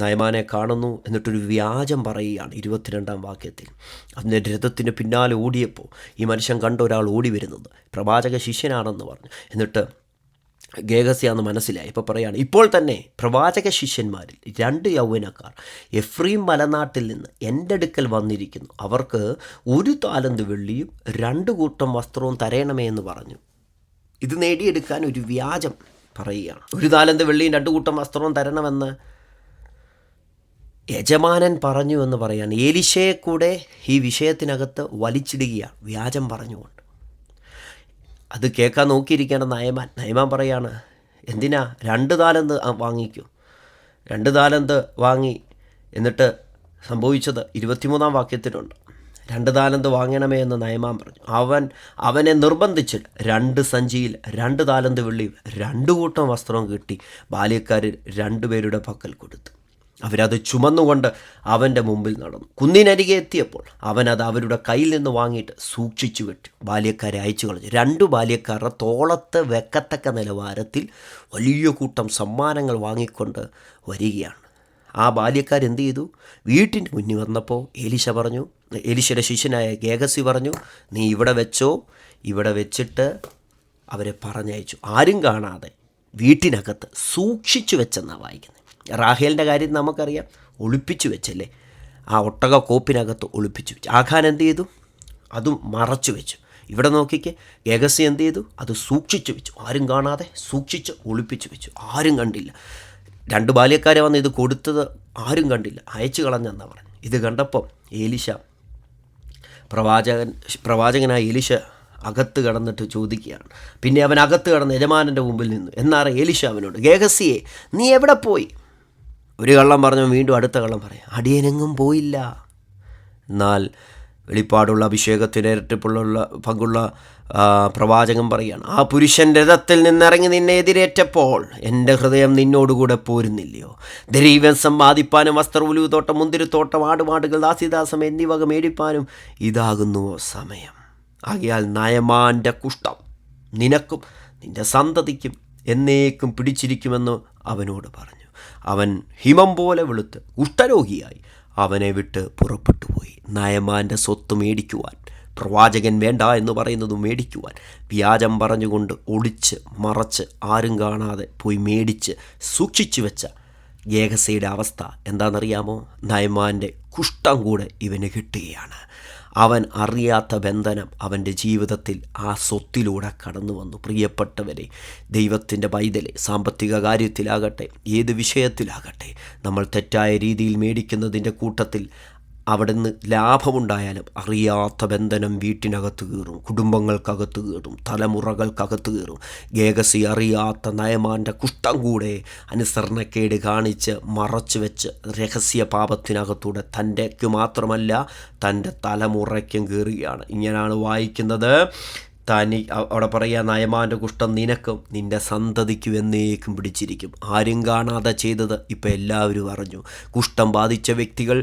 നയമാനെ കാണുന്നു. എന്നിട്ടൊരു വ്യാജം പറയുകയാണ് 22-ാം വാക്യത്തിൽ. അതിൻ്റെ രഥത്തിന് പിന്നാലെ ഓടിയപ്പോൾ ഈ മനുഷ്യൻ കണ്ട ഒരാൾ ഓടി വരുന്നത് പ്രവാചക ശിഷ്യനാണെന്ന് പറഞ്ഞു. എന്നിട്ട് ഗേഹസിയാന്ന് മനസ്സിലായി. ഇപ്പോൾ പറയാണ്, ഇപ്പോൾ തന്നെ പ്രവാചക ശിഷ്യന്മാരിൽ 2 യൗവനക്കാർ എഫ്രീം മലനാട്ടിൽ നിന്ന് എൻ്റെ അടുക്കൽ വന്നിരിക്കുന്നു. അവർക്ക് 1 താലന്ത് വെള്ളിയും 2 കൂട്ടം വസ്ത്രവും തരയണമേ എന്ന് പറഞ്ഞു. ഇത് നേടിയെടുക്കാൻ ഒരു വ്യാജം പറയുകയാണ്. 1 താലന്ത് വെള്ളിയും 2 കൂട്ടം വസ്ത്രവും തരണമെന്ന് യജമാനൻ പറഞ്ഞു എന്ന് പറയാണ്. ഏലീശയെ കൂടെ ഈ വിഷയത്തിനകത്ത് വലിച്ചിടുകയാണ്, വ്യാജം പറഞ്ഞുകൊണ്ട്. അത് കേൾക്കാൻ നോക്കിയിരിക്കേണ്ട നയമാൻ പറയാണ്, എന്തിനാ 2 താലന്ത് വാങ്ങിക്കൂ. 2 താലന്ത് വാങ്ങി. എന്നിട്ട് സംഭവിച്ചത് 23-ാം വാക്യത്തിലുണ്ട്. 2 താലന്ത് വാങ്ങണമേ എന്ന് നയമാൻ പറഞ്ഞു. അവനെ നിർബന്ധിച്ച് 2 സഞ്ചിയിൽ 2 താലന്ത് വെള്ളിയും 2 കൂട്ടം വസ്ത്രവും കിട്ടി ബാല്യക്കാരിൽ 2 പേരുടെ പക്കൽ കൊടുത്തു. അവരത് ചുമന്നുകൊണ്ട് അവൻ്റെ മുമ്പിൽ നടന്നു. കുന്നിനരികെ എത്തിയപ്പോൾ അവനത് അവരുടെ കയ്യിൽ നിന്ന് വാങ്ങിയിട്ട് സൂക്ഷിച്ചു വെച്ചു. ബാല്യക്കാരെ അയച്ചു കളഞ്ഞു. 2 ബാല്യക്കാരുടെ തോളത്ത് വെക്കത്തക്ക നിലവാരത്തിൽ വലിയ കൂട്ടം സമ്മാനങ്ങൾ വാങ്ങിക്കൊണ്ട് വരികയാണ്. ആ ബാല്യക്കാരെന്ത് ചെയ്തു? വീട്ടിൻ്റെ മുന്നിൽ വന്നപ്പോൾ ഏലീശയുടെ ശിഷ്യനായ ഗേഹസി പറഞ്ഞു, നീ ഇവിടെ വെച്ചോ. ഇവിടെ വെച്ചിട്ട് അവരെ പറഞ്ഞയച്ചു. ആരും കാണാതെ വീട്ടിനകത്ത് സൂക്ഷിച്ചു വെച്ചെന്നാണ് വായിക്കുന്നത്. റാഹേലിൻ്റെ കാര്യം നമുക്കറിയാം, ഒളിപ്പിച്ചു വെച്ചല്ലേ, ആ ഒട്ടക കോപ്പിനകത്ത് ഒളിപ്പിച്ചു വെച്ചു. ആഖാൻ എന്ത് ചെയ്തു? അതും മറച്ചു വെച്ചു. ഇവിടെ നോക്കിക്കേ, ഗേഹസി എന്ത് ചെയ്തു? അത് സൂക്ഷിച്ചു വെച്ചു. ആരും കാണാതെ സൂക്ഷിച്ച് ഒളിപ്പിച്ചു വെച്ചു. ആരും കണ്ടില്ല. 2 ബാല്യക്കാരെ വന്ന് ഇത് കൊടുത്തത് ആരും കണ്ടില്ല, അയച്ചു കളഞ്ഞെന്നാണ് പറഞ്ഞു. ഇത് കണ്ടപ്പോൾ പ്രവാചകനായ ഏലീശ അകത്ത് കടന്നിട്ട് ചോദിക്കുകയാണ്. പിന്നെ അവൻ അകത്ത് കടന്ന് യജമാനൻ്റെ മുമ്പിൽ നിന്നു. എന്നാറ് ഏലീശ അവനോട്, ഗേഹസിയെ നീ എവിടെ പോയി? ഒരു കള്ളം പറഞ്ഞു, വീണ്ടും അടുത്ത കള്ളം പറയാം, അടിയനെങ്ങും പോയില്ല. എന്നാൽ വെളിപ്പാടുള്ള അഭിഷേകത്തിന് ഇരട്ടിപ്പുള്ള പങ്കുള്ള പ്രവാചകൻ പറയുകയാണ്, ആ പുരുഷൻ രഥത്തിൽ നിന്നിറങ്ങി നിന്നെ എതിരേറ്റപ്പോൾ എൻ്റെ ഹൃദയം നിന്നോടുകൂടെ പോരുന്നില്ലയോ? ദൈവം സമ്പാദിപ്പാനും വസ്ത്രവുലുത്തോട്ടം, മുന്തിരിത്തോട്ടം, ആടുമാടുകൾ, ദാസിദാസം എന്നിവ മേടിപ്പാനും ഇതാകുന്നുവോ സമയം? ആകയാൽ നയമാൻ്റെ കുഷ്ഠം നിനക്കും നിൻ്റെ സന്തതിക്കും എന്നേക്കും പിടിച്ചിരിക്കുമെന്ന് അവനോട് പറഞ്ഞു. അവൻ ഹിമം പോലെ വെളുത്ത് കുഷ്ഠരോഗിയായി അവനെ വിട്ട് പുറപ്പെട്ടു പോയി. നയമാൻ്റെ സ്വത്ത് മേടിക്കുവാൻ, പ്രവാചകൻ വേണ്ട എന്ന് പറയുന്നത് മേടിക്കുവാൻ വ്യാജം പറഞ്ഞുകൊണ്ട് ഒളിച്ച് മറച്ച് ആരും കാണാതെ പോയി മേടിച്ച് സൂക്ഷിച്ചു വെച്ച ഗേഹസിയുടെ അവസ്ഥ എന്താണെന്നറിയാമോ? നയമാൻ്റെ കുഷ്ഠം കൂടെ ഇവന് കിട്ടുകയാണ്. അവൻ അറിയാത്ത ബന്ധനം അവൻ്റെ ജീവിതത്തിൽ ആ സ്വത്തിലൂടെ കടന്നു വന്നു. പ്രിയപ്പെട്ടവരെ, ദൈവത്തിൻ്റെ പൈതലെ, സാമ്പത്തിക കാര്യത്തിലാകട്ടെ, ഏത് വിഷയത്തിലാകട്ടെ, നമ്മൾ തെറ്റായ രീതിയിൽ മേടിക്കുന്നതിൻ്റെ കൂട്ടത്തിൽ അവിടുന്ന് ലാഭമുണ്ടായാലും അറിയാത്ത ബന്ധനം വീട്ടിനകത്ത് കയറും, കുടുംബങ്ങൾക്കകത്ത് കയറും, തലമുറകൾക്കകത്ത് കയറും. ഗേഹസി അറിയാത്ത നയമാൻ്റെ കുഷ്ഠം കൂടെ അനുസരണക്കേട് കാണിച്ച് മറച്ചു വെച്ച് രഹസ്യ പാപത്തിനകത്തൂടെ തൻ്റെക്ക് മാത്രമല്ല തൻ്റെ തലമുറയ്ക്കും കയറുകയാണ്. ഇങ്ങനെയാണ് വായിക്കുന്നത്. അവിടെ പറയുക, നയമാൻ്റെ കുഷ്ഠം നിനക്കും നിൻ്റെ സന്തതിക്കും എന്നേക്കും പിടിച്ചിരിക്കും. ആരും കാണാതെ ചെയ്തത് ഇപ്പം എല്ലാവരും അറിഞ്ഞു. കുഷ്ഠം ബാധിച്ച വ്യക്തികൾ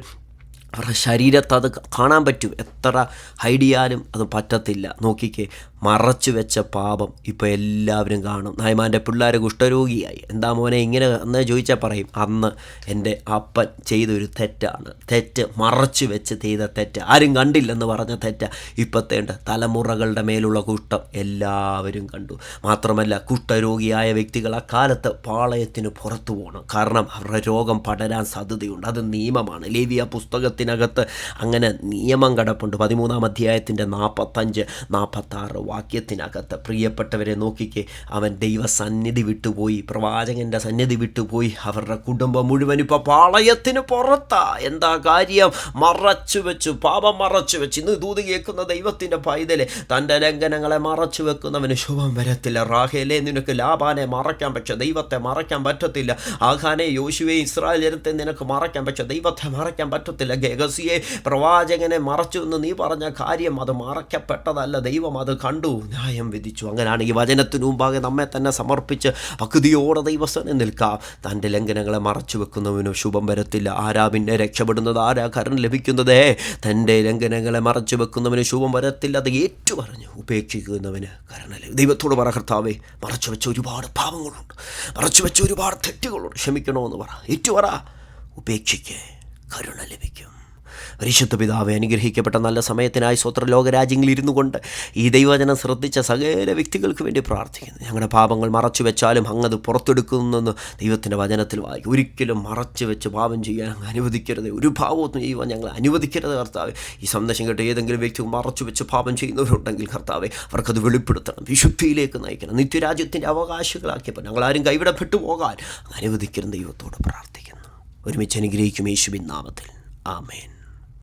അവരുടെ ശരീരത്ത് അത് കാണാൻ പറ്റും. എത്ര ഹൈഡിയാലും അത് പറ്റത്തില്ല. നോക്കിക്കേ, മറച്ചു വെച്ച പാപം ഇപ്പോൾ എല്ലാവരും കാണും. നായ്മാൻ്റെ പിള്ളേർ കുഷ്ഠരോഗിയായി. എന്താ മോനെ ഇങ്ങനെ എന്ന് ചോദിച്ചാൽ പറയും, അന്ന് എൻ്റെ അപ്പൻ ചെയ്തൊരു തെറ്റാണ്, തെറ്റ് മറച്ചു വെച്ച് ചെയ്ത തെറ്റ്, ആരും കണ്ടില്ലെന്ന് പറഞ്ഞ തെറ്റ്. ഇപ്പോഴത്തേണ്ട തലമുറകളുടെ മേലുള്ള കുഷ്ഠം എല്ലാവരും കണ്ടു. മാത്രമല്ല, കുഷ്ഠരോഗിയായ വ്യക്തികൾ അക്കാലത്ത് പാളയത്തിന് പുറത്തു പോകണം. കാരണം അവരുടെ രോഗം പടരാൻ സാധ്യതയുണ്ട്. അത് നിയമമാണ്. ലേവ്യ പുസ്തകത്തിനകത്ത് അങ്ങനെ നിയമം കിടപ്പുണ്ട്. 13-ാം അധ്യായത്തിൻ്റെ 45-46 വാക്യത്തിനകത്ത്. പ്രിയപ്പെട്ടവരെ നോക്കിക്കേ, അവൻ ദൈവസന്നിധി വിട്ടുപോയി, പ്രവാചകൻ്റെ സന്നിധി വിട്ടുപോയി. അവരുടെ കുടുംബം മുഴുവൻ ഇപ്പോൾ പാളയത്തിന് പുറത്താ. എന്താ കാര്യം? മറച്ചു വെച്ചു, പാപം മറച്ചു വെച്ച്. ഇന്ന് ദൂത് കേൾക്കുന്ന ദൈവത്തിൻ്റെ പൈതലെ, തൻ്റെ ലംഘനങ്ങളെ മറച്ചു വെക്കുന്നവന് ശുഭം വരത്തില്ല. റാഹേലേ, നിനക്ക് ലാബാനെ മറയ്ക്കാൻ പക്ഷേ ദൈവത്തെ മറയ്ക്കാൻ പറ്റത്തില്ല. ആഖാനെ, യോശുവേ, ഇസ്രായേൽ ജനത്തെ നിനക്ക് മറയ്ക്കാൻ പക്ഷേ ദൈവത്തെ മറയ്ക്കാൻ പറ്റത്തില്ല. ഗേഹസിയെ, പ്രവാചകനെ മറച്ചു എന്ന് നീ പറഞ്ഞ കാര്യം അത് മറയ്ക്കപ്പെട്ടതല്ല. ദൈവം അത് കണ്ടു, ന്യായം വിധിച്ചു. അങ്ങനെയാണ് ഈ വചനത്തിനു മുമ്പാകെ നമ്മെ തന്നെ സമർപ്പിച്ച് ഭക്തിയോടെ ദൈവസ്ഥനെ നിൽക്കാം. തൻ്റെ ലംഘനങ്ങളെ മറച്ചു വെക്കുന്നവന് ശുഭം വരത്തില്ല. ആരാ പിന്നെ രക്ഷപ്പെടുന്നത്? ആരാ കരുണ ലഭിക്കുന്നതേ? തൻ്റെ ലംഘനങ്ങളെ മറച്ചു വെക്കുന്നവന് ശുഭം വരത്തില്ല. അത് ഏറ്റുപറഞ്ഞു ഉപേക്ഷിക്കുന്നവന് കരുണ ലഭിക്കും. ദൈവത്തോട് പറ, കർത്താവേ, മറച്ചു വെച്ച ഒരുപാട് പാവങ്ങളുണ്ട്, മറച്ചു വെച്ച ഒരുപാട് തെറ്റുകളുണ്ട്, ക്ഷമിക്കണമെന്ന് പറ. ഏറ്റുപറ, ഉപേക്ഷിക്ക്, കരുണ ലഭിക്കും. പരിശുദ്ധ പിതാവേ, അനുഗ്രഹിക്കപ്പെട്ട നല്ല സമയത്തിനായി സ്വതന്ത്ര ലോകരാജ്യങ്ങളിൽ ഇരുന്നു കൊണ്ട് ഈ ദൈവവചനം ശ്രദ്ധിച്ച സകല വ്യക്തികൾക്ക് വേണ്ടി പ്രാർത്ഥിക്കുന്നു. ഞങ്ങളുടെ പാപങ്ങൾ മറച്ചു വെച്ചാലും അങ്ങത് പുറത്തെടുക്കുന്നെന്ന് ദൈവത്തിൻ്റെ വചനത്തിൽ വായിക്കും. ഒരിക്കലും മറച്ചു വെച്ച് പാപം ചെയ്യാൻ അനുവദിക്കരുത്. ഒരു പാപവും ചെയ്യുവാൻ ഞങ്ങൾ അനുവദിക്കരുത് കർത്താവേ. ഈ സന്ദേശം കേട്ട് ഏതെങ്കിലും വ്യക്തി മറച്ചു വെച്ച് പാപം ചെയ്യുന്നവരുണ്ടെങ്കിൽ കർത്താവേ, അവർക്കത് വെളിപ്പെടുത്തണം, വിശുദ്ധിയിലേക്ക് നയിക്കണം, നിത്യരാജ്യത്തിൻ്റെ അവകാശികളാക്കിയപ്പോൾ ഞങ്ങളാരും കൈവിടപ്പെട്ടു പോകാൻ അനുവദിക്കരുത്. ദൈവത്തോട് പ്രാർത്ഥിക്കുന്നു. ഒരുമിച്ച് അനുഗ്രഹിക്കും യേശുവിൻ നാമത്തിൽ. ആമേൻ.